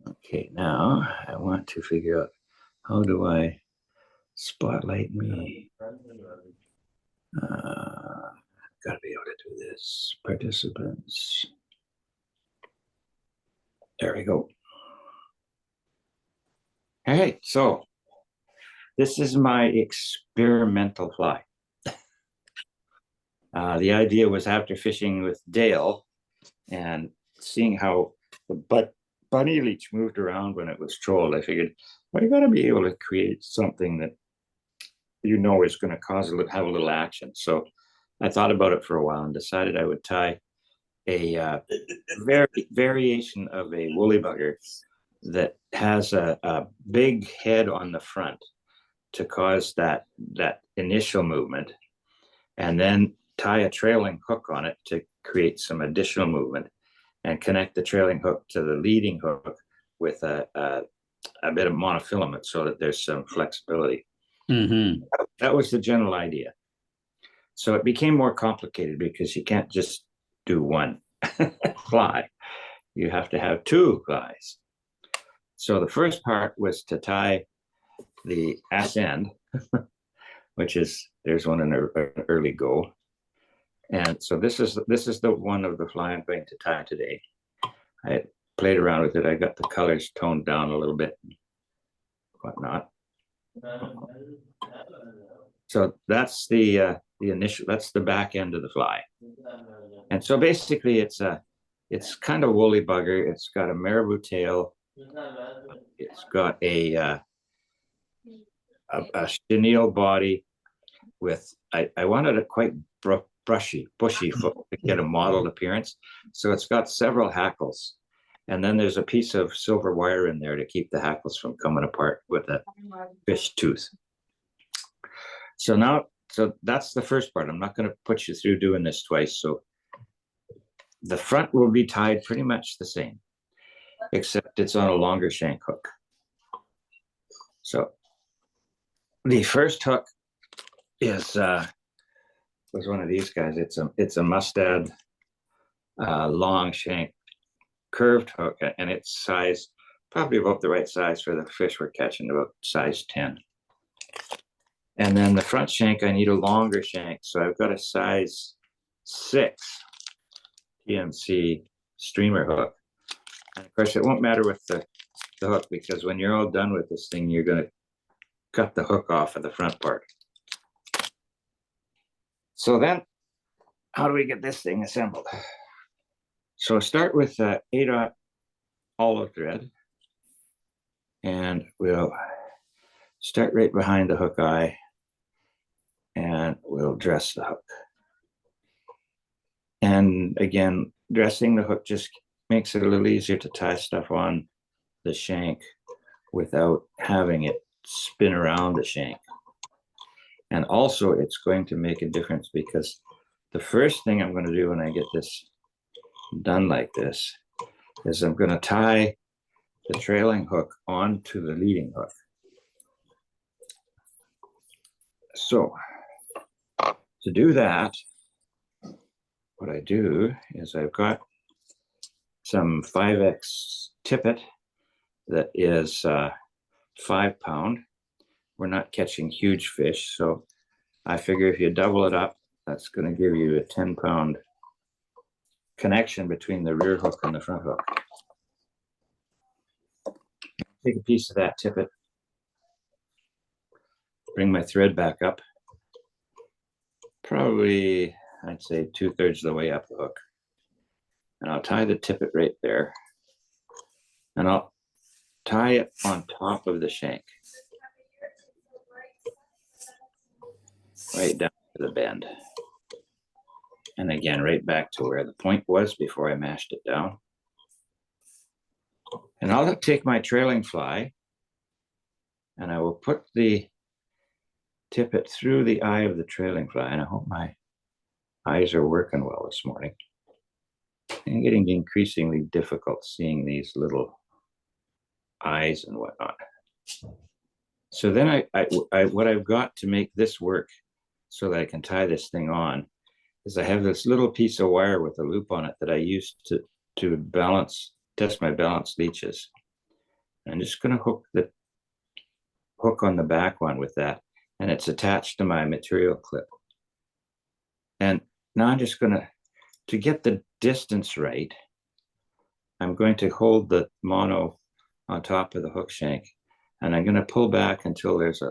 Okay, now I want to figure out how do I spotlight me. Gotta be able to do this. Participants. There we go. All right, so this is my experimental fly. The idea was after fishing with Dale and seeing how the bunny leech moved around when it was trolled, I figured, well, you got to be able to create something that you know is going to have a little action. So I thought about it for a while and decided I would tie a variation of a woolly bugger that has a big head on the front to cause that initial movement, and then tie a trailing hook on it to create some additional movement, and connect the trailing hook to the leading hook with a bit of monofilament so that there's some flexibility. Mm-hmm. That was the general idea. So it became more complicated because you can't just do one fly. You have to have two flies. So the first part was to tie the ass end, which is, there's one in an early go. And so this is the one of the fly I'm going to tie today. I played around with it. I got the colors toned down a little bit, whatnot. So that's the initial, that's the back end of the fly. And so basically it's kind of woolly bugger. It's got a marabou tail. It's got a chenille body with, I wanted a quite bushy foot to get a mottled appearance. So it's got several hackles. And then there's a piece of silver wire in there to keep the hackles from coming apart with a fish tooth. So that's the first part. I'm not going to put you through doing this twice. So the front will be tied pretty much the same, except it's on a longer shank hook. So the first hook was one of these guys. It's a Mustad long shank curved hook, and it's size probably about the right size for the fish we're catching, about size 10. And then the front shank, I need a longer shank, so I've got a size 6 PMC streamer hook. And of course, it won't matter with the hook, because when you're all done with this thing, you're going to cut the hook off of the front part. So then, how do we get this thing assembled? So start with 8/0 olive thread, and we'll start right behind the hook eye, and we'll dress the hook. And again, dressing the hook just makes it a little easier to tie stuff on the shank without having it spin around the shank. And also it's going to make a difference, because the first thing I'm going to do when I get this done like this is I'm going to tie the trailing hook onto the leading hook. So to do that, what I do is I've got some 5X Tippet that is 5 pound. We're not catching huge fish, so I figure if you double it up, that's going to give you a 10 pound connection between the rear hook and the front hook. Take a piece of that Tippet, bring my thread back up, probably I'd say 2/3 of the way up the hook, and I'll tie the Tippet right there, and I'll tie it on top of the shank, right down to the bend, and again right back to where the point was before I mashed it down. And I'll take my trailing fly and I will put the Tippet through the eye of the trailing fly, and I hope my eyes are working well this morning. I'm getting increasingly difficult seeing these little eyes and whatnot. So then what I've got to make this work so that I can tie this thing on is I have this little piece of wire with a loop on it that I used to to test my balance leeches. I'm just going to hook on the back one with that, and it's attached to my material clip. And now I'm just going to get the distance right, I'm going to hold the mono on top of the hook shank, and I'm going to pull back until there's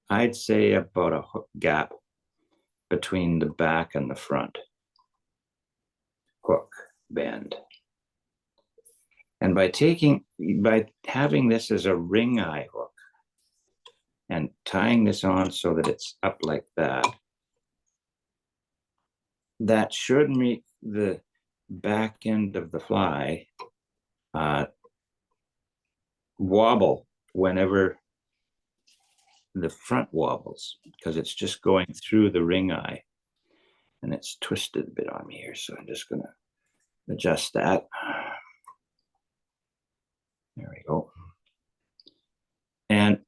I'd say about a hook gap between the back and the front hook bend. And by having this as a ring eye hook and tying this on so that it's up like that, that should make the back end of the fly wobble whenever the front wobbles, because it's just going through the ring eye, and it's twisted a bit on me here, so I'm just going to adjust that. There we go. And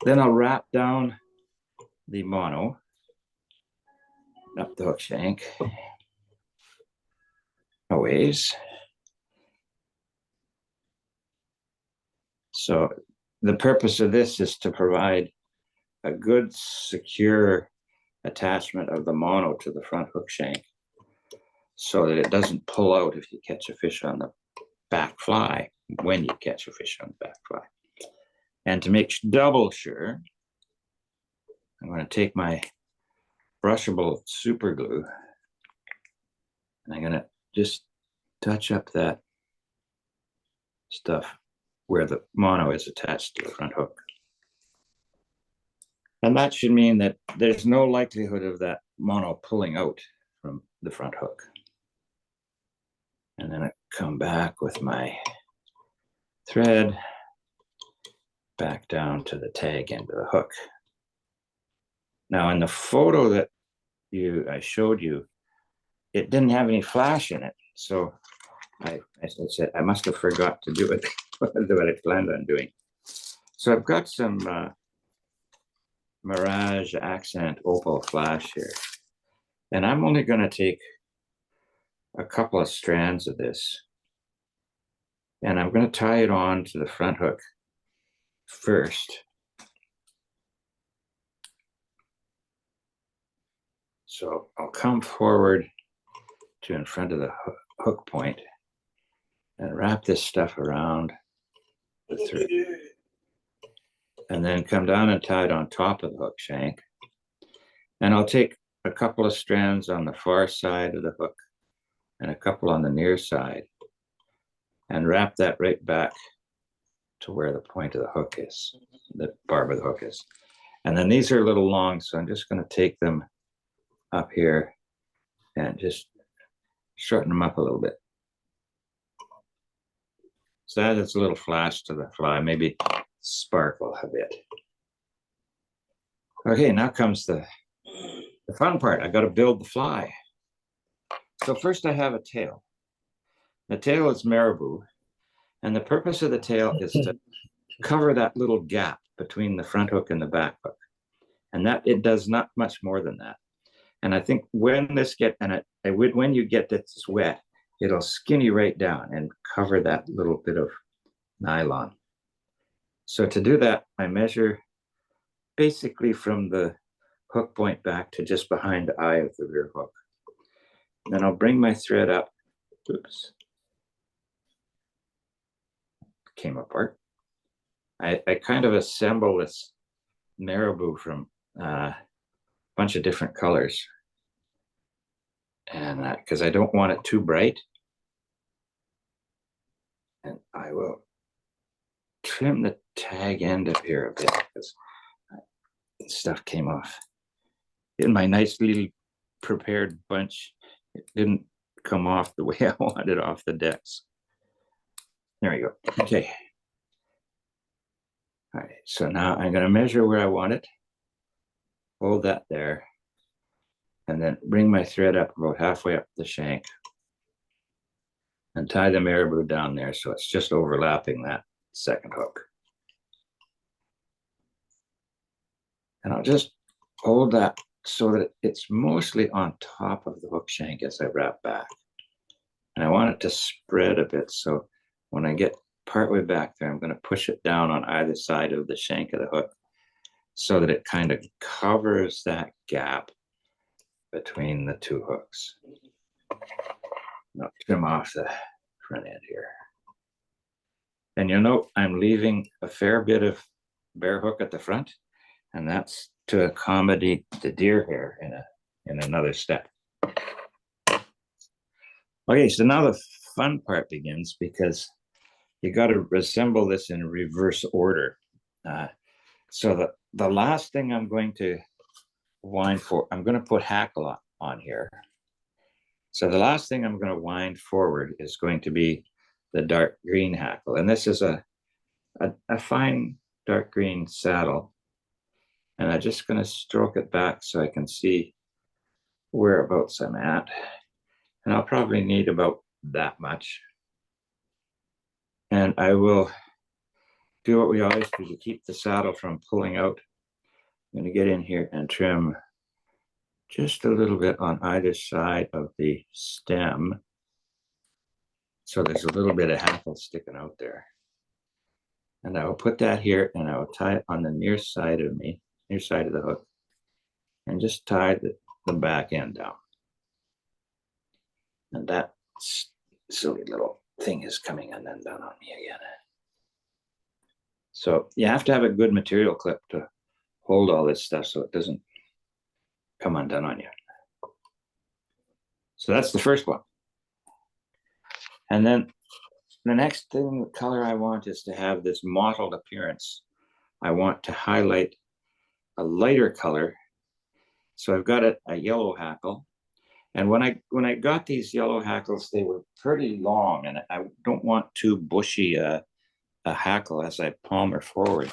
then I'll wrap down the mono up the hook shank a ways. So the purpose of this is to provide a good secure attachment of the mono to the front hook shank so that it doesn't pull out if you catch a fish on the back fly, when you catch a fish on the back fly. And to make double sure, I'm going to take my brushable super glue and I'm going to just touch up that stuff where the mono is attached to the front hook. And that should mean that there's no likelihood of that mono pulling out from the front hook. And then I come back with my thread back down to the tag end of the hook. Now in the photo that I showed you, it didn't have any flash in it. So I said, I must have forgot to do it, what I planned on doing. So I've got some Mirage accent opal flash here. And I'm only going to take a couple of strands of this. And I'm going to tie it on to the front hook first. So I'll come forward to in front of the hook point and wrap this stuff around the thread. And then come down and tie it on top of the hook shank. And I'll take a couple of strands on the far side of the hook and a couple on the near side and wrap that right back to where the point of the hook is, the barb of the hook is. And then these are a little long, so I'm just going to take them up here and just shorten them up a little bit. So that is a little flash to the fly, maybe sparkle a bit. Okay, now comes the fun part. I got to build the fly. So first I have a tail. The tail is Marabou, and the purpose of the tail is to cover that little gap between the front hook and the back hook. And that it does not much more than that. And I think when when you get this wet, it'll skinny right down and cover that little bit of nylon. So to do that, I measure basically from the hook point back to just behind the eye of the rear hook. And then I'll bring my thread up. Oops. Came apart. I kind of assemble this Marabou from a bunch of different colors. And because I don't want it too bright. And I will trim the tag end up here a bit because stuff came off. In my nice little prepared bunch, it didn't come off the way I wanted off the decks. There we go. Okay. All right, so now I'm going to measure where I want it. Hold that there. And then bring my thread up about halfway up the shank. And tie the Marabou down there so it's just overlapping that second hook. And I'll just hold that so that it's mostly on top of the hook shank as I wrap back. And I want it to spread a bit. So when I get partway back there, I'm going to push it down on either side of the shank of the hook so that it kind of covers that gap between the two hooks. Now trim off the front end here. And you'll note I'm leaving a fair bit of bare hook at the front, and that's to accommodate the deer hair in another step. Okay, so now the fun part begins, because you got to resemble this in reverse order. So the last thing I'm going to wind for, I'm going to put Hackle on here. So the last thing I'm going to wind forward is going to be the dark green Hackle. And this is a fine dark green saddle. And I'm just going to stroke it back so I can see whereabouts I'm at. And I'll probably need about that much. And I will do what we always do to keep the saddle from pulling out. I'm going to get in here and trim just a little bit on either side of the stem. So there's a little bit of Hackle sticking out there. And I will put that here, and I will tie it on the near side of the hook, and just tie the back end down. And that silly little thing is coming undone on me again. So you have to have a good material clip to hold all this stuff so it doesn't come undone on you. So that's the first one. And then the next thing, the color I want is to have this mottled appearance. I want to highlight a lighter color. So I've got a yellow Hackle. And when I got these yellow Hackles, they were pretty long, and I don't want too bushy a Hackle as I palmer forward.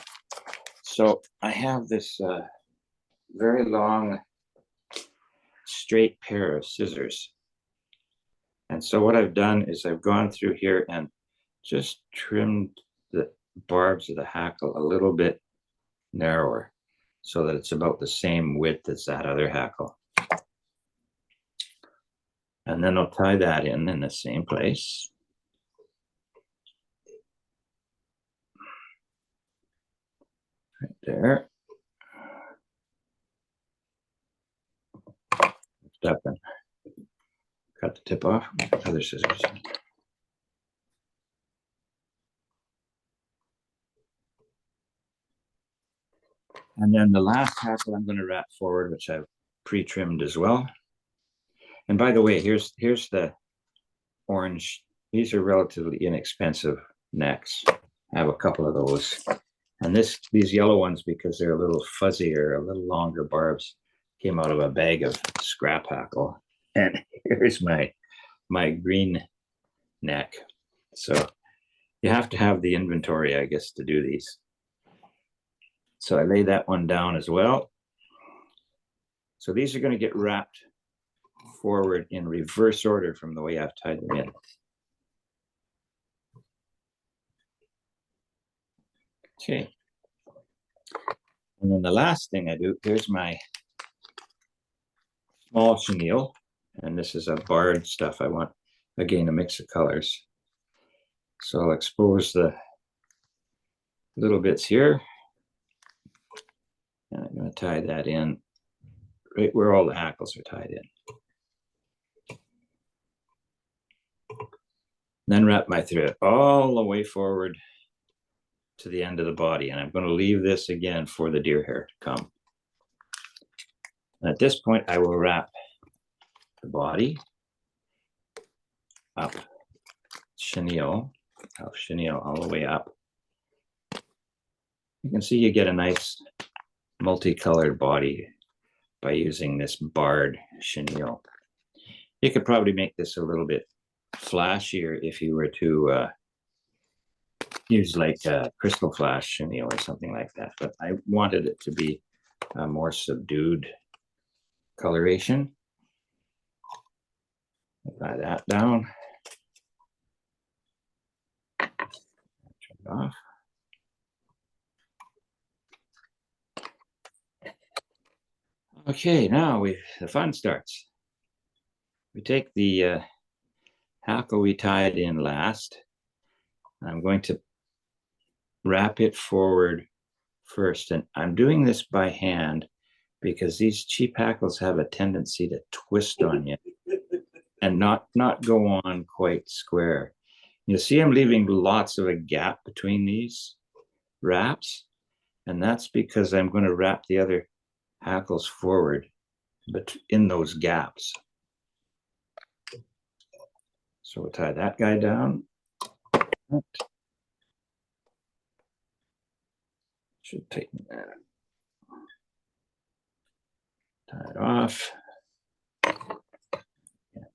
So I have this very long, straight pair of scissors. And so what I've done is I've gone through here and just trimmed the barbs of the Hackle a little bit narrower so that it's about the same width as that other Hackle. And then I'll tie that in the same place. Right there. Step in. Cut the tip off. Other scissors. And then the last Hackle I'm going to wrap forward, which I've pre-trimmed as well. And by the way, here's the orange. These are relatively inexpensive necks. I have a couple of those. And these yellow ones, because they're a little fuzzier, a little longer barbs, came out of a bag of scrap Hackle. And here's my green neck. So you have to have the inventory, I guess, to do these. So I lay that one down as well. So these are going to get wrapped forward in reverse order from the way I've tied them in. Okay. And then the last thing I do, here's my small chenille. And this is a barred stuff. I want, again, a mix of colors. So I'll expose the little bits here. And I'm going to tie that in right where all the Hackles are tied in. Then wrap my thread all the way forward to the end of the body. And I'm going to leave this again for the deer hair to come. And at this point, I will wrap the body up chenille all the way up. You can see you get a nice multicolored body by using this barred chenille. You could probably make this a little bit flashier if you were to use like a crystal flash chenille or something like that, but I wanted it to be a more subdued coloration. Apply that down. Turn it off. Okay, now the fun starts. We take the hackle we tied in last. I'm going to wrap it forward first, and I'm doing this by hand because these cheap hackles have a tendency to twist on you and not go on quite square. You see I'm leaving lots of a gap between these wraps, and that's because I'm going to wrap the other hackles forward, but in those gaps. So we'll tie that guy down. Should tighten that. Tie it off.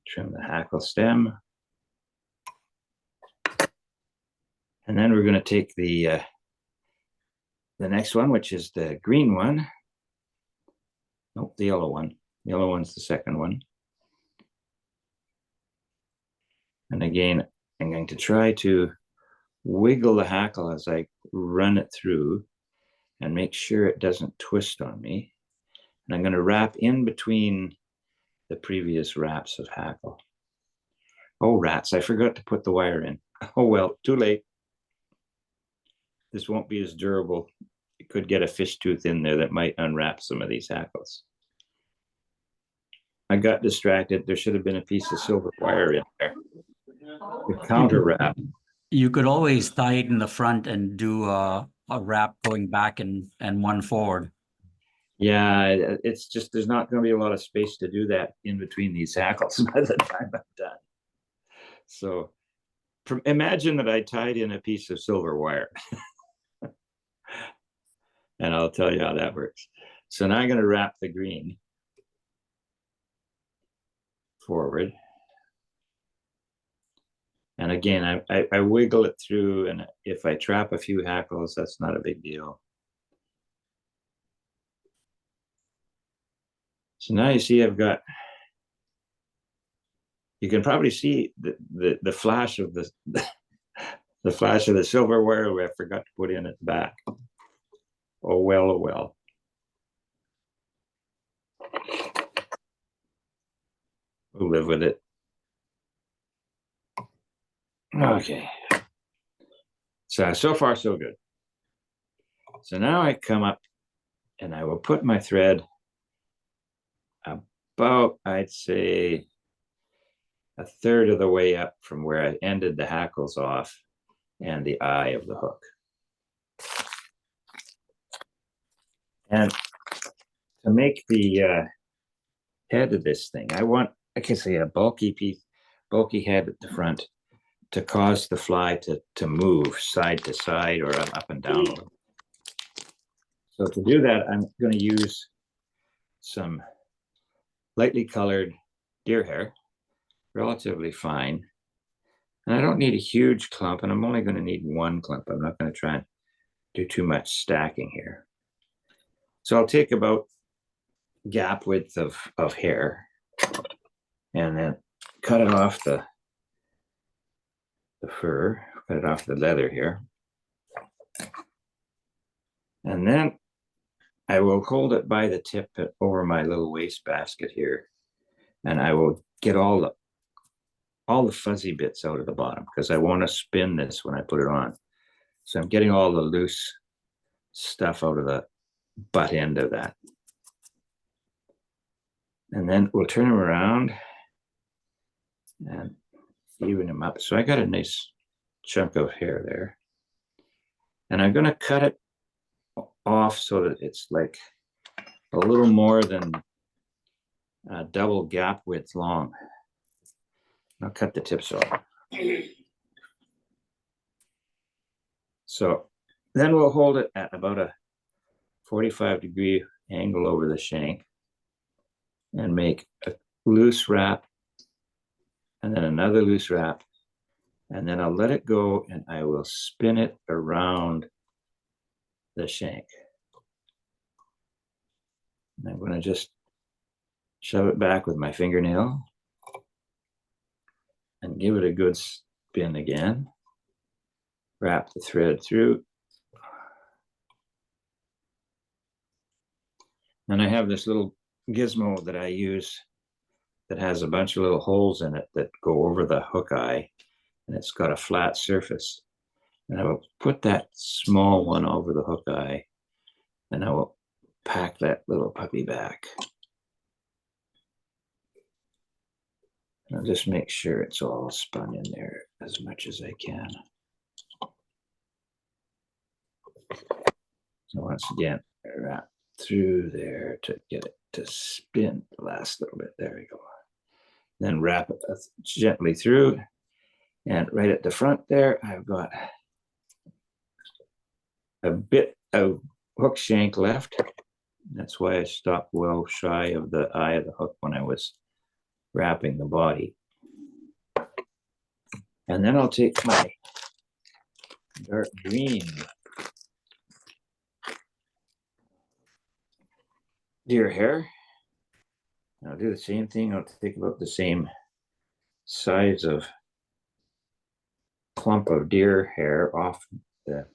Trim the hackle stem. And then we're going to take the next one, which is the green one. Nope, the yellow one. The yellow one's the second one. And again, I'm going to try to wiggle the hackle as I run it through and make sure it doesn't twist on me. And I'm going to wrap in between the previous wraps of hackle. Oh, rats, I forgot to put the wire in. Oh, well, too late. This won't be as durable. You could get a fish tooth in there that might unwrap some of these hackles. I got distracted. There should have been a piece of silver wire in there. The counter wrap. You could always tie it in the front and do a wrap going back and one forward. Yeah, it's just there's not going to be a lot of space to do that in between these hackles by the time I'm done. So imagine that I tied in a piece of silver wire. And I'll tell you how that works. So now I'm going to wrap the green forward. And again, I wiggle it through, and if I trap a few hackles, that's not a big deal. So now you see I've got, you can probably see the flash of the flash of the silver wire where I forgot to put in at the back. Oh well, oh well. We'll live with it. Okay. So far so good. So now I come up and I will put my thread about, I'd say, a third of the way up from where I ended the hackles off and the eye of the hook. And to make the head of this thing, I can say a bulky head at the front to cause the fly to move side to side or up and down. So to do that, I'm going to use some lightly colored deer hair, relatively fine. And I don't need a huge clump, and I'm only going to need one clump. I'm not going to try and do too much stacking here. So I'll take about gap width of hair and then cut it off the fur, cut it off the leather here. And then I will hold it by the tip over my little waste basket here. And I will get all the fuzzy bits out of the bottom because I want to spin this when I put it on. So I'm getting all the loose stuff out of the butt end of that. And then we'll turn them around and even them up. So I got a nice chunk of hair there. And I'm going to cut it off so that it's like a little more than double gap width long. I'll cut the tips off. So then we'll hold it at about a 45-degree angle over the shank and make a loose wrap and then another loose wrap. And then I'll let it go and I will spin it around the shank. And I'm going to just shove it back with my fingernail and give it a good spin again. Wrap the thread through. And I have this little gizmo that I use that has a bunch of little holes in it that go over the hook eye, and it's got a flat surface. And I will put that small one over the hook eye, and I will pack that little puppy back. I'll just make sure it's all spun in there as much as I can. So once again, wrap through there to get it to spin the last little bit. There we go. Then wrap it gently through. And right at the front there, I've got a bit of hook shank left. That's why I stopped well shy of the eye of the hook when I was wrapping the body. And then I'll take my dark green deer hair. I'll do the same thing. I'll take about the same size of clump of deer hair off the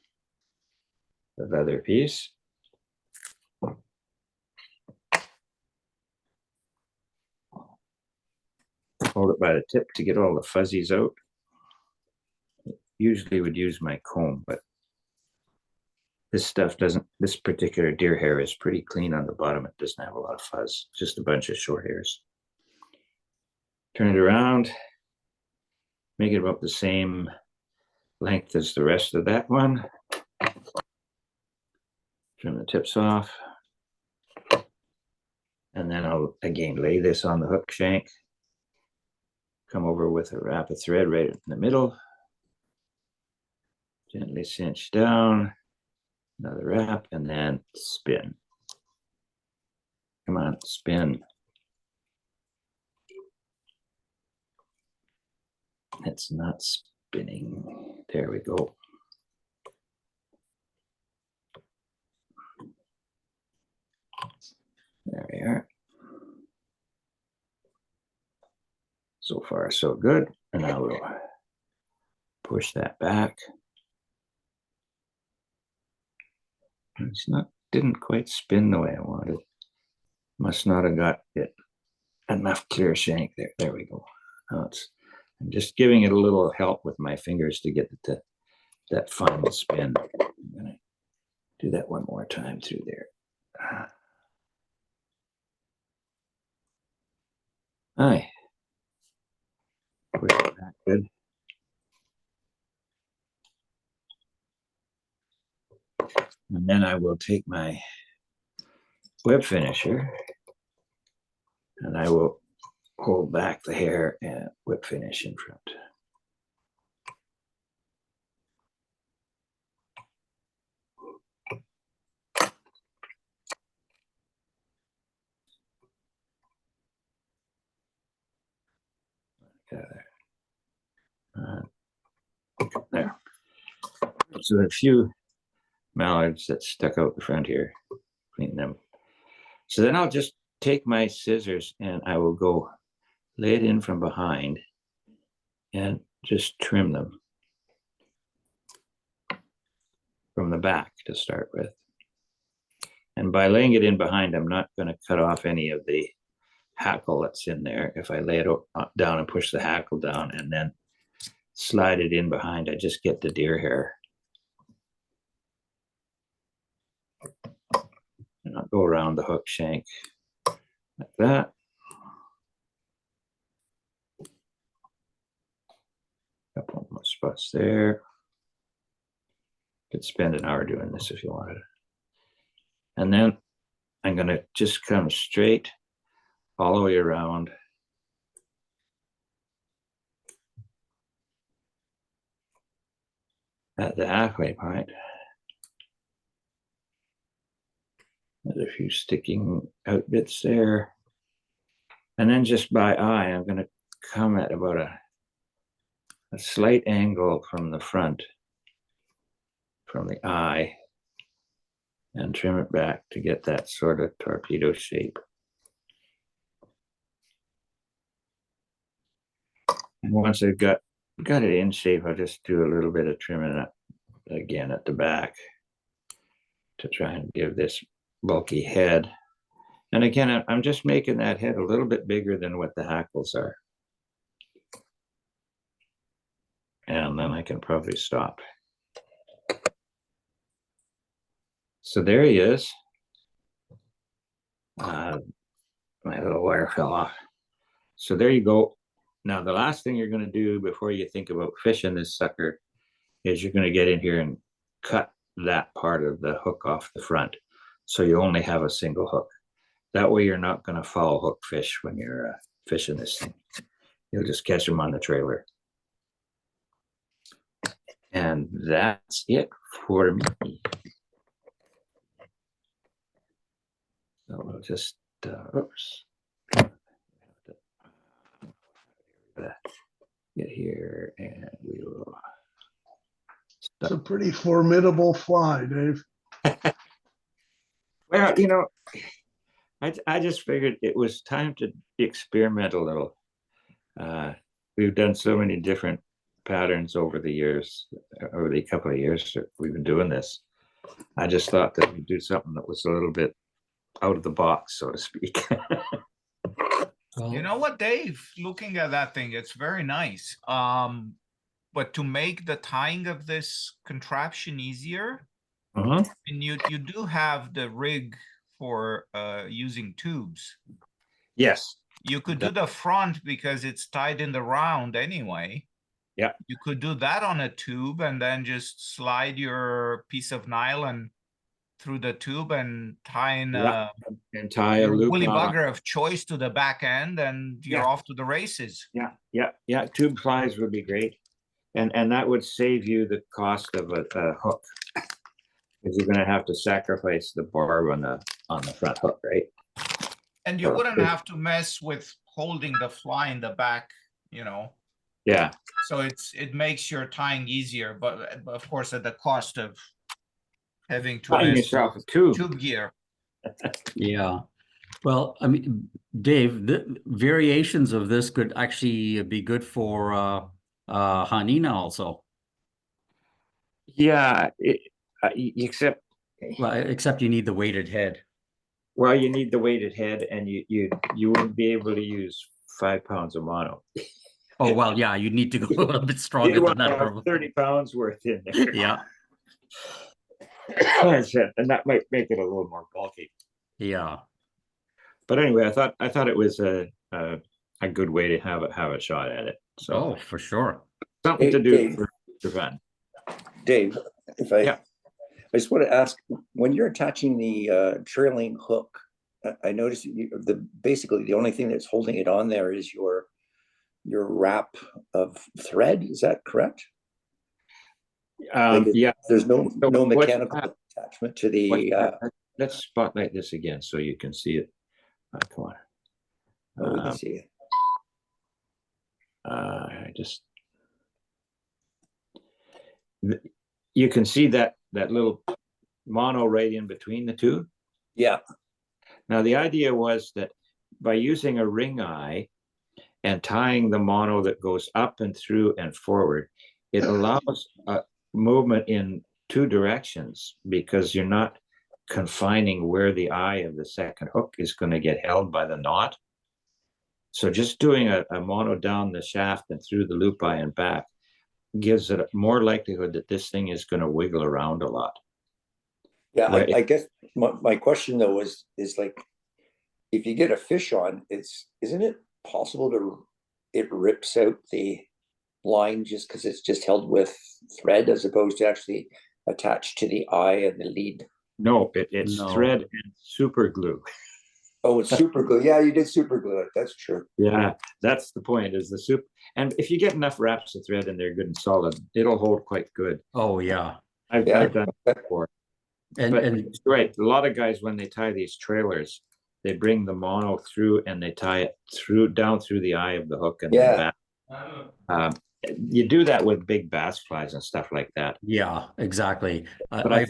leather piece. Hold it by the tip to get all the fuzzies out. Usually would use my comb, but this stuff doesn't, this particular deer hair is pretty clean on the bottom. It doesn't have a lot of fuzz, just a bunch of short hairs. Turn it around, make it about the same length as the rest of that one. Trim the tips off. And then I'll again lay this on the hook shank. Come over with a wrap of thread right in the middle. Gently cinch down. Another wrap, and then spin. Come on, spin. It's not spinning. There we go. There we are. So far, so good. And I will push that back. It's not, didn't quite spin the way I wanted. Must not have got it enough clear shank there. There we go. Now I'm just giving it a little help with my fingers to get it to that final spin. I'm gonna do that one more time through there. Aye. Push it back good. And then I will take my web finisher and I will hold back the hair and whip finish in front. There. So a few mallards that stuck out the front here, clean them. So then I'll just take my scissors and I will go lay it in from behind and just trim them from the back to start with. And by laying it in behind, I'm not going to cut off any of the hackle that's in there. If I lay it down and push the hackle down and then slide it in behind, I just get the deer hair. And I'll go around the hook shank like that. Couple more spots there. Could spend an hour doing this if you wanted. And then I'm going to just come straight all the way around. At the halfway point. There's a few sticking out bits there. And then just by eye, I'm going to come at about a slight angle from the front, from the eye, and trim it back to get that sort of torpedo shape. And once I've got it in shape, I'll just do a little bit of trimming up again at the back to try and give this bulky head. And again, I'm just making that head a little bit bigger than what the hackles are. And then I can probably stop. So there he is. My little wire fell off. So there you go. Now, the last thing you're going to do before you think about fishing this sucker is you're going to get in here and cut that part of the hook off the front. So you only have a single hook. That way you're not going to foul hook fish when you're fishing this thing. You'll just catch them on the trailer. And that's it for me. So we'll just, oops. Get here and we will. It's a pretty formidable fly, Dave. Well, I just figured it was time to experiment a little. We've done so many different patterns over the years, over the couple of years that we've been doing this. I just thought that we'd do something that was a little bit out of the box, so to speak. You know what, Dave? Looking at that thing, it's very nice. But to make the tying of this contraption easier, and you do have the rig for using tubes. Yes. You could do the front because it's tied in the round anyway. Yeah. You could do that on a tube and then just slide your piece of nylon through the tube and tie in and tie a loop woolly bugger of choice to the back end, and you're off to the races. Yeah. Tube flies would be great, and that would save you the cost of a hook, because you're going to have to sacrifice the barb on the front hook, right? And you wouldn't have to mess with holding the fly in the back, Yeah. So it makes your tying easier, but of course at the cost of having to Buying mess yourself a with tube. tube gear. Yeah. Well, I mean, Dave, the variations of this could actually be good for Hanina also. Yeah, except Well, except you need the weighted head. well, you need the weighted head, and you wouldn't be able to use 5 pounds of mono. Oh well, yeah, you need to go a little bit stronger You than want to that. have Probably. 30 pounds worth in there. Yeah, And that might make it a little more bulky. yeah. But anyway, I thought it was a good way to have a shot at it. So Oh, for sure. something to do Dave. for fun. Dave, if I just want to ask, when you're attaching the trailing hook, I noticed basically the only thing that's holding it on there is your wrap of thread. Is that correct? Yeah. There's no So mechanical attachment to the. Let's spotlight this again so you can see it. Come on. We can see it. You can see that little mono right in between the two. Yeah. Now the idea was that by using a ring eye and tying the mono that goes up and through and forward, it allows a movement in two directions, because you're not confining where the eye of the second hook is going to get held by the knot. So just doing a mono down the shaft and through the loop eye and back gives it more likelihood that this thing is going to wiggle around a lot. Yeah, I guess my question though is like, if you get a fish on, isn't it possible it rips out the line just because it's just held with thread as opposed to actually attached to the eye and the lead? No, it's thread and super glue. Oh, it's super glue. Yeah, you did super glue it. That's true. Yeah, that's the point, is the soup. And if you get enough wraps of thread and they're good and solid, it'll hold quite good. Oh yeah. I've done it before. And It's right. A lot of guys, when they tie these trailers, they bring the mono through and they tie it down through the eye of the hook and then back. You do that with big bass flies and stuff like that. yeah, exactly. But I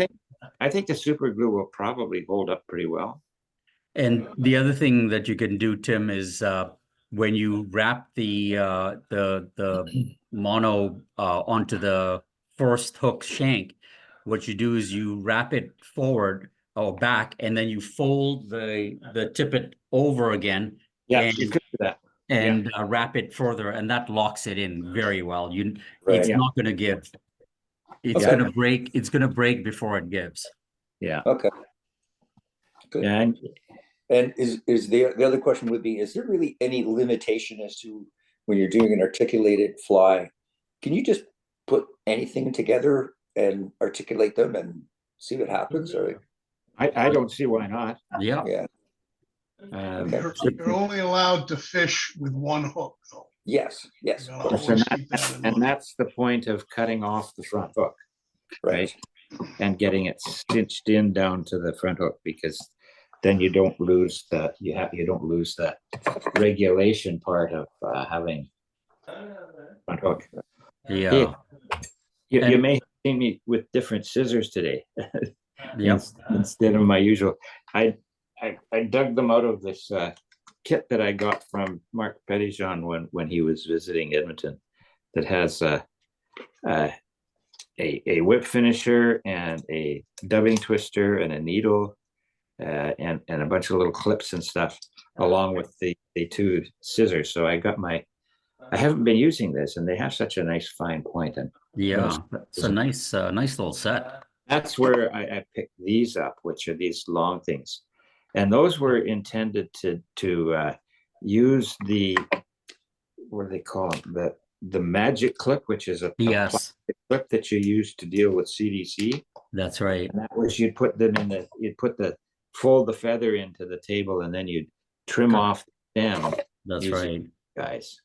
think the super glue will probably hold up pretty well. And the other thing that you can do, Tim, is when you wrap the mono onto the first hook shank, what you do is you wrap it forward back, and then you fold the tippet over again. Yeah, and, you could do that. and wrap it further, and that locks it in very well. Right. It's Yeah. not going to give. It's Okay. going to break. It's going to break before it gives. Yeah. Okay. Good. Yeah. And is the other question would be, is there really any limitation as to when you're doing an articulated fly? Can you just put anything together and articulate them and see what happens? Or I don't see why not. Yeah. yeah, Okay. You're only allowed to fish with one hook, though. yes, You yes, gotta Yes, always keep that in And mind. that's the point of cutting off the front hook, right. and getting it cinched in down to the front hook, because then you don't lose that regulation part of having front hook. Yeah. You And- may have seen me with different scissors today. Yep. Instead of my usual. I dug them out of this kit that I got from Mark Pettijohn when he was visiting Edmonton, that has a whip finisher and a dubbing twister and a needle and a bunch of little clips and stuff, along with the two scissors. So I haven't been using this, and they have such a nice fine point. And Yeah. It's a nice little set. that's where I picked these up, which are these long things. And those were intended to use what do they call them? The magic clip, which is a Yes, plastic clip that you use to deal with CDC. that's right. And that was, you'd fold the feather into the table, and then you'd trim off the stem. That's using right. guys.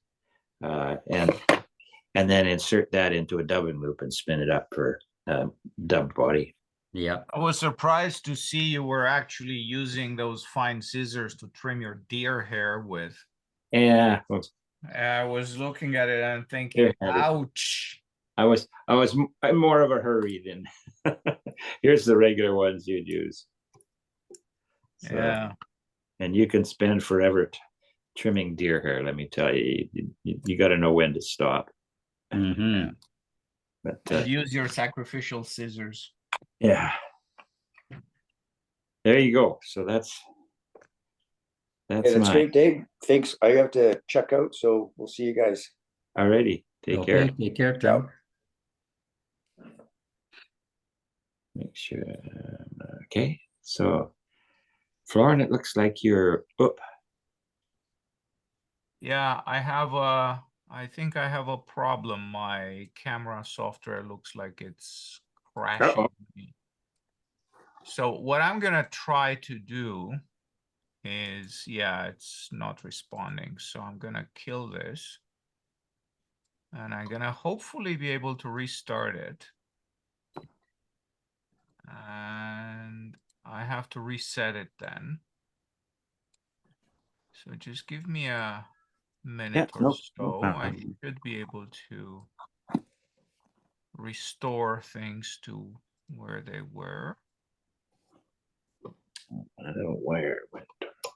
And then insert that into a dubbing loop and spin it up for dubbed body. Yeah. I was surprised to see you were actually using those fine scissors to trim your deer hair with. Yeah, well, I was looking at it and thinking, ouch. I'm more of a hurry than here's the regular ones you'd use. So, Yeah. and you can spend forever trimming deer hair. Let me tell you, you got to know when to stop. Mm-hmm. But And use your sacrificial scissors. yeah, there you go. So that's Hey, that's mine. great, Dave. Thanks. I have to check out, so we'll see you guys. Alrighty, take care. Take care, Tim. Make sure. Okay, so Florin, it looks like you're up. Yeah, I think I have a problem. My camera software looks like it's crashing. Me. So what I'm gonna try to do is, yeah, it's not responding. So I'm gonna kill this. And I'm gonna hopefully be able to restart it. And I have to reset it then. So just give me a minute or no so. I problem. should be able to restore things to where they were. I don't know where it went.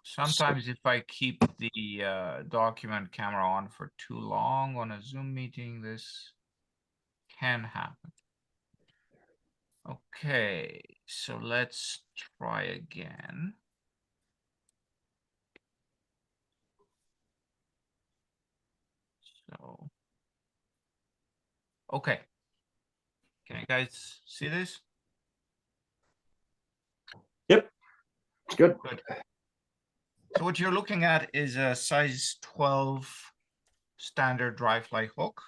Sometimes if I keep the document camera on for too long on a Zoom meeting, this can happen. Okay, so let's try again. So, okay. Can you guys see this? Yep, it's good. Good. So what you're looking at is a size 12 standard dry fly hook.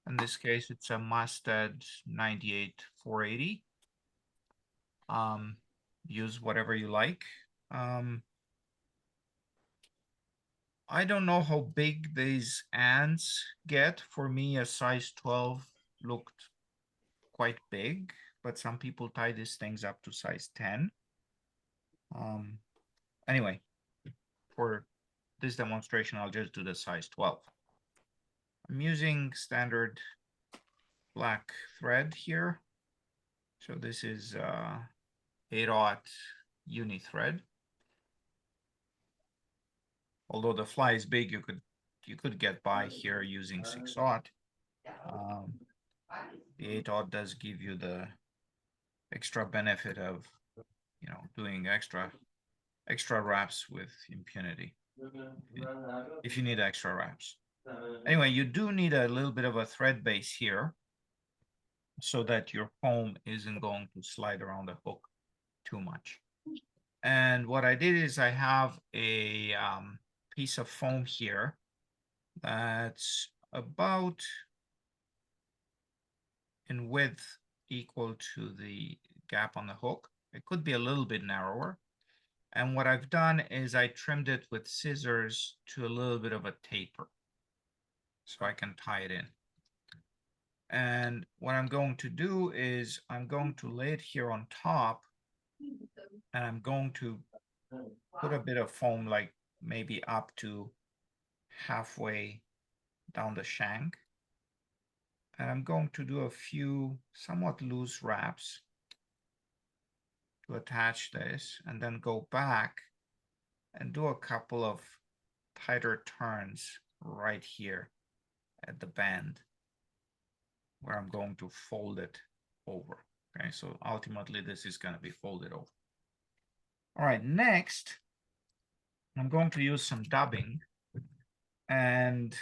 In this case, it's a Mustad 98-480. Use whatever you like. I don't know how big these ants get. For me, a size 12 looked quite big, but some people tie these things up to size 10. Anyway, for this demonstration, I'll just do the size 12. I'm using standard black thread here. So this is 8/0 uni thread. Although the fly is big, you could get by here using 6/0. The 8/0 does give you the extra benefit of you know, doing extra wraps with impunity if you need extra wraps. Anyway, you do need a little bit of a thread base here so that your foam isn't going to slide around the hook too much. And what I did is I have a piece of foam here that's about in width equal to the gap on the hook. It could be a little bit narrower. And what I've done is I trimmed it with scissors to a little bit of a taper so I can tie it in. And what I'm going to do is I'm going to lay it here on top, and I'm going to put a bit of foam, like maybe up to halfway down the shank. And I'm going to do a few somewhat loose wraps to attach this, and then go back and do a couple of tighter turns right here at the band where I'm going to fold it over. Okay, so ultimately this is going to be folded over. All right, next, I'm going to use some dubbing, and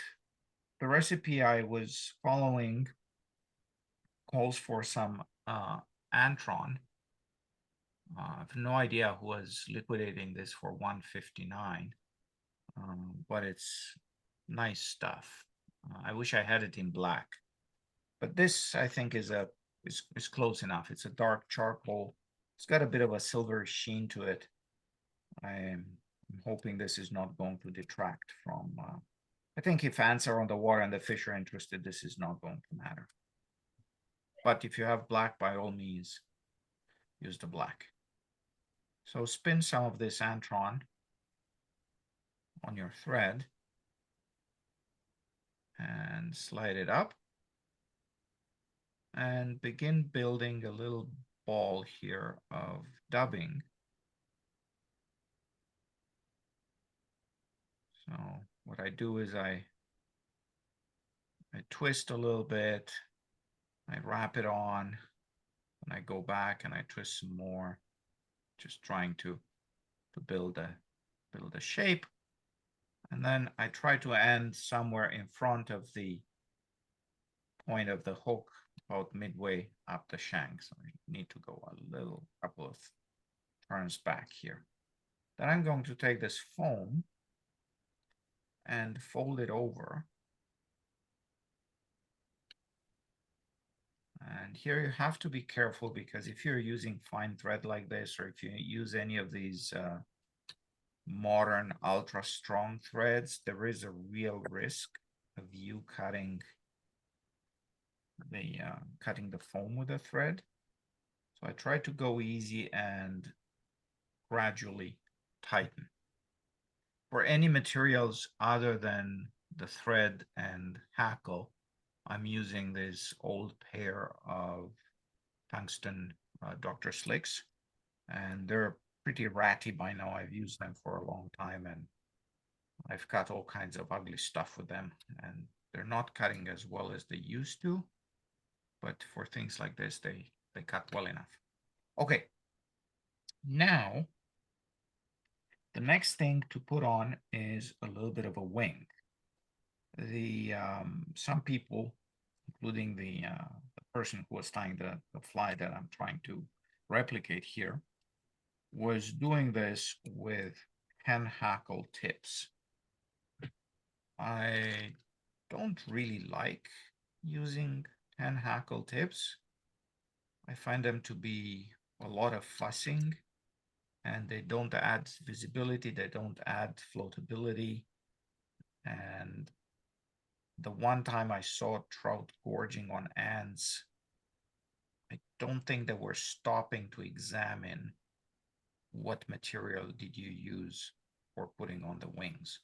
the recipe I was following calls for some Antron. I have no idea who was liquidating this for 159, but it's nice stuff. I wish I had it in black, but this I think is close enough. It's a dark charcoal. It's got a bit of a silver sheen to it. I'm hoping this is not going to detract from. I think if ants are on the water and the fish are interested, this is not going to matter. But if you have black, by all means, use the black. So spin some of this Antron on your thread and slide it up and begin building a little ball here of dubbing. So what I do is I twist a little bit, I wrap it on, and I go back and I twist some more, just trying to build a shape. And then I try to end somewhere in front of the point of the hook, about midway up the shank. So I need to go a couple of turns back here. Then I'm going to take this foam and fold it over. And here you have to be careful, because if you're using fine thread like this, or if you use any of these modern ultra strong threads, there is a real risk of you cutting the foam with a thread. So I try to go easy and gradually tighten. For any materials other than the thread and hackle, I'm using this old pair of tungsten Dr. Slicks, and they're pretty ratty by now. I've used them for a long time, and I've cut all kinds of ugly stuff with them, and they're not cutting as well as they used to, but for things like this, they cut well enough. Okay, now the next thing to put on is a little bit of a wing. Some people, including the person who was tying the fly that I'm trying to replicate here, was doing this with 10 hackle tips. I don't really like using 10 hackle tips. I find them to be a lot of fussing, and they don't add visibility, they don't add floatability. And the one time I saw trout gorging on ants, I don't think they were stopping to examine what material did you use for putting on the wings.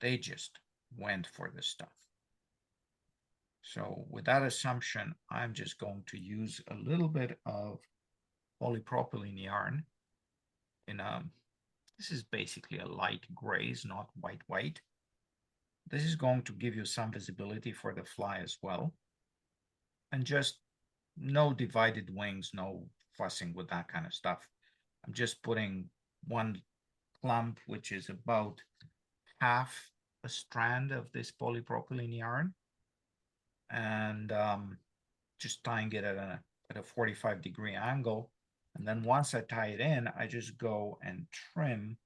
They just went for the stuff. So with that assumption, I'm just going to use a little bit of polypropylene yarn in this is basically a light grays, not white. This is going to give you some visibility for the fly as well. And just no divided wings, no fussing with that kind of stuff. I'm just putting one clump, which is about half a strand of this polypropylene yarn, and just tying it at a 45-degree angle. And then once I tie it in, I just go and trim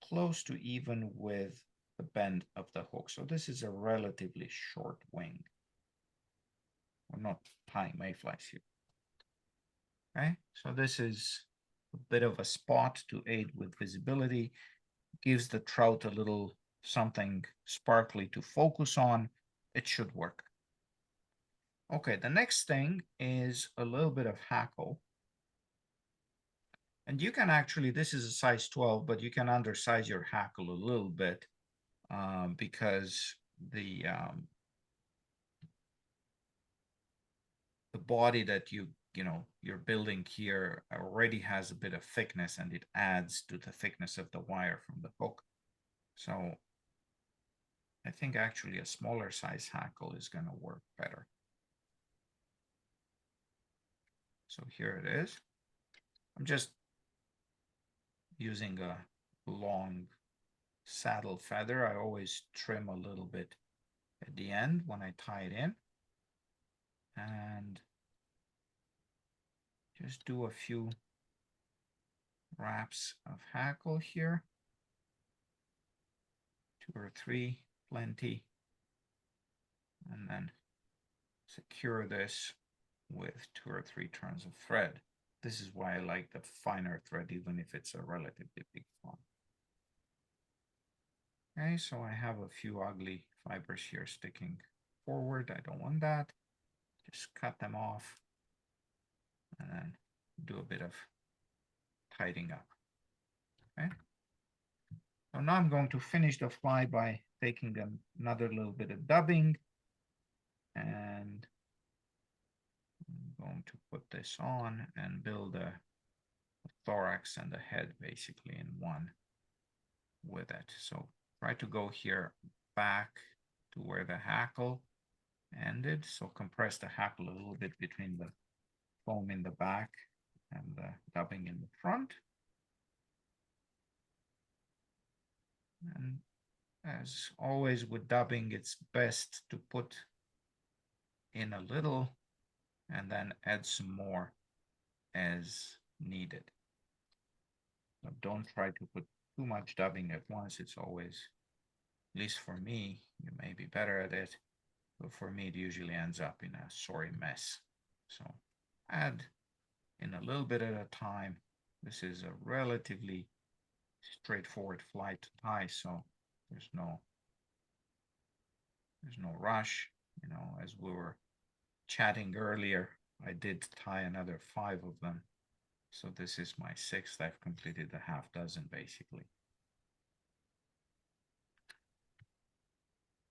close to even with the bend of the hook. So this is a relatively short wing. I'm not tying mayflies here. Okay, so this is a bit of a spot to aid with visibility, gives the trout a little something sparkly to focus on. It should work. Okay, the next thing is a little bit of hackle. And you can actually, this is a size 12, but you can undersize your hackle a little bit because the body that you're building here already has a bit of thickness, and it adds to the thickness of the wire from the hook. So I think actually a smaller size hackle is going to work better. So here it is. I'm just using a long saddle feather. I always trim a little bit at the end when I tie it in, and just do a few wraps of hackle here. 2 or 3, plenty. And then secure this with 2 or 3 turns of thread. This is why I like the finer thread, even if it's a relatively big one. Okay, so I have a few ugly fibers here sticking forward. I don't want that. Just cut them off and then do a bit of tidying up. Okay. So now I'm going to finish the fly by taking another little bit of dubbing, and I'm going to put this on and build a thorax and a head basically in one with it. So try to go here back to where the hackle ended. So compress the hackle a little bit between the foam in the back and the dubbing in the front. And as always with dubbing, it's best to put in a little and then add some more as needed. So don't try to put too much dubbing at once. It's always, at least for me, you may be better at it, but for me it usually ends up in a sorry mess. So add in a little bit at a time. This is a relatively straightforward fly to tie, so there's no rush. You know, as we were chatting earlier, I did tie another 5 of them. So this is my 6th. I've completed the half dozen basically.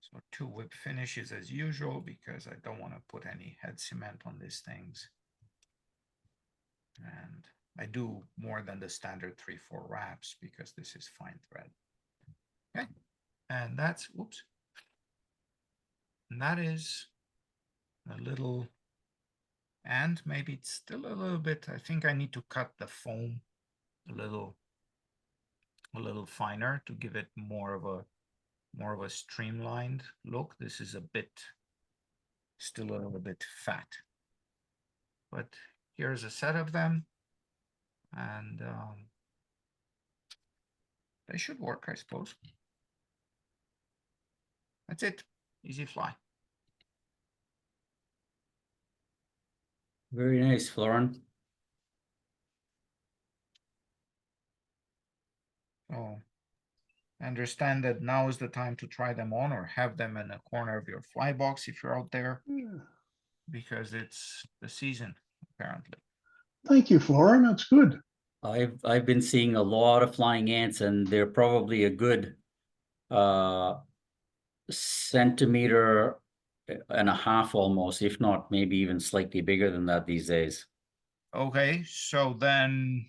So 2 whip finishes as usual, because I don't want to put any head cement on these things. And I do more than the standard 3-4 wraps because this is fine thread. Okay, and that's, whoops. And that is a little, and maybe it's still a little bit, I think I need to cut the foam a little finer to give it more of a streamlined look. This is a bit, still a little bit fat. But here's a set of them, and they should work, I suppose. That's it. Easy fly. Very nice, Florin. So I understand that now is the time to try them on, or have them in a corner of your fly box if you're out there, because it's the season, apparently. Thank you, Florin. That's good. I've been seeing a lot of flying ants, and they're probably a good centimeter and a half almost, if not maybe even slightly bigger than that these days. Okay, so then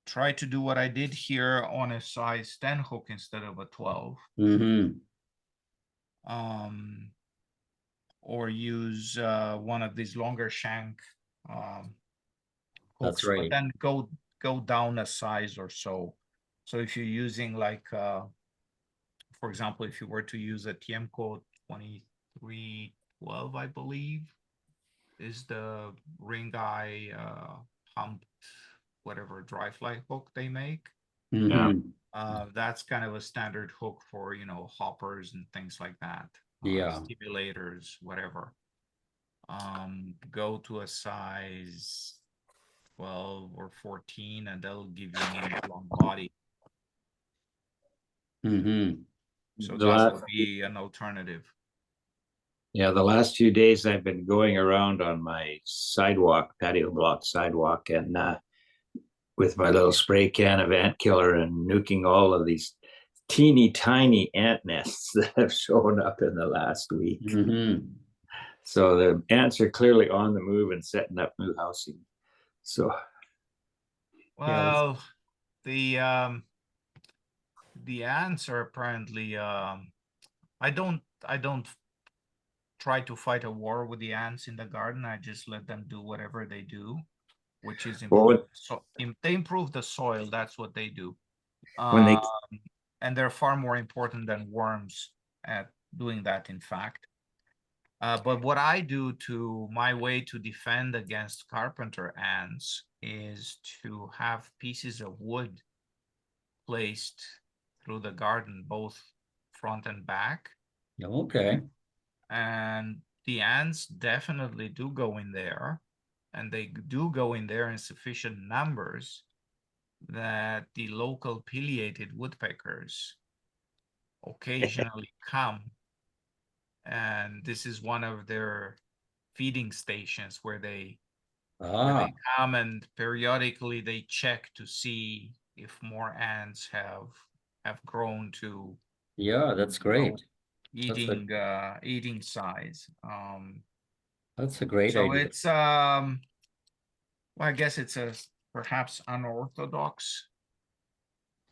try to do what I did here on a size 10 hook instead of a 12. Mm-hmm. Or use one of these longer shank That's hooks, right. but then go down a size or so. So if you're using like, for example, if you were to use a Tiemco 2312, I believe, is the ring eye pumped whatever dry fly hook they make. Mhm. That's kind of a standard hook for, you know, hoppers and things like that. Yeah. Stimulators, whatever. Go to a size 12 or 14 and they'll give you a nice long body. Mhm. So The that last- would be an alternative. Yeah, the last few days I've been going around on my sidewalk, patio block sidewalk, and with my little spray can of ant killer and nuking all of these teeny tiny ant nests that have shown up in the last week. Mhm. So the ants are clearly on the move and setting up new housing. So Well, the ants are apparently I don't try to fight a war with the ants in the garden. I just let them do whatever they do, which is Well, they improve the soil. That's what they do. when they And they're far more important than worms at doing that, in fact. But what I do to my way to defend against carpenter ants is to have pieces of wood placed through the garden, both front and back. Okay. And the ants definitely do go in there, and they do go in there in sufficient numbers that the local pileated woodpeckers occasionally come, and this is one of their feeding stations where they come, and periodically they check to see if more ants have grown to Yeah, that's great. eating size. That's a great So idea. it's well, I guess it's a perhaps unorthodox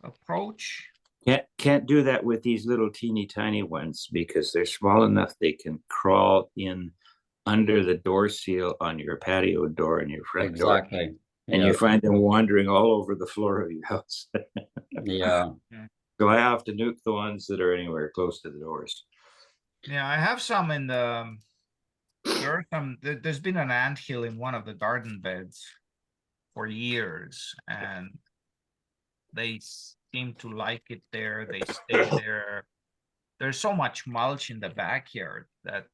approach. can't do that with these little teeny tiny ones because they're small enough they can crawl in under the door seal on your patio door and your front door. Exactly. And Yeah. you find them wandering all over the floor of your house. Yeah. So I have to nuke the ones that are anywhere close to the doors. Yeah, I have some in the there's been an anthill in one of the garden beds for years, and they seem to like it there. They stay there. There's so much mulch in the backyard that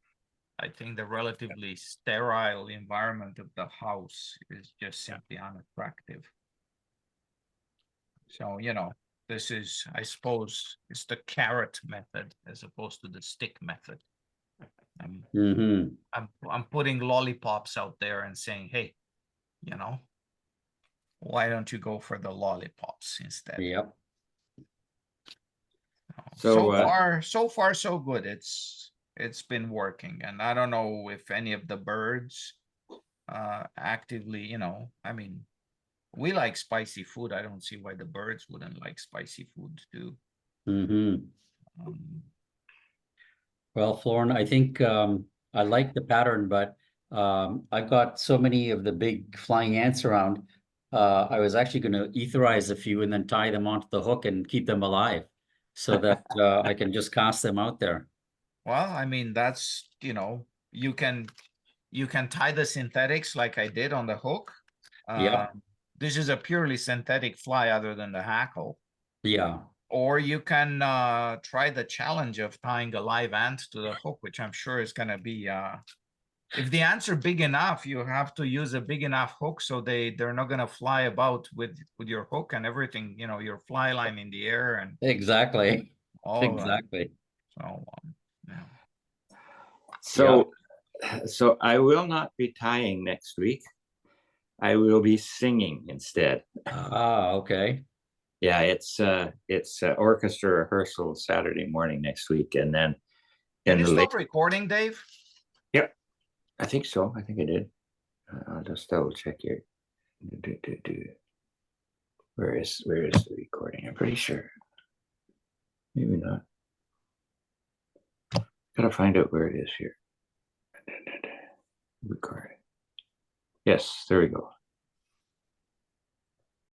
I think the relatively sterile environment of the house is just simply unattractive. So, you know, this is, I suppose, it's the carrot method as opposed to the stick method. Mhm. I'm putting lollipops out there and saying, hey, you know, why don't you go for the lollipops instead? Yep. So, So far so good. It's been working, and I don't know if any of the birds actively, you know, I mean, we like spicy food. I don't see why the birds wouldn't like spicy food too. Mhm. Um, Well, Florin, I think I like the pattern, but I've got so many of the big flying ants around. I was actually going to etherize a few and then tie them onto the hook and keep them alive so that I can just cast them out there. well, I mean, that's, you know, you can tie the synthetics like I did on the hook. Yeah. This is a purely synthetic fly other than the hackle. Yeah. Or you can try the challenge of tying a live ant to the hook, which I'm sure is going to be if the ants are big enough, you have to use a big enough hook so they're not going to fly about with your hook and everything, you know, your fly line in the air and Exactly. all Exactly. so yeah. So I will not be tying next week. I will be singing instead. Okay. Yeah, it's orchestra rehearsal Saturday morning next week, and then Can you stop recording, Dave? Yep, I think so. I think I did. I'll just double check here. Where is the recording? I'm pretty sure. Maybe not. Gotta find out where it is here. Recording. Yes, there we go.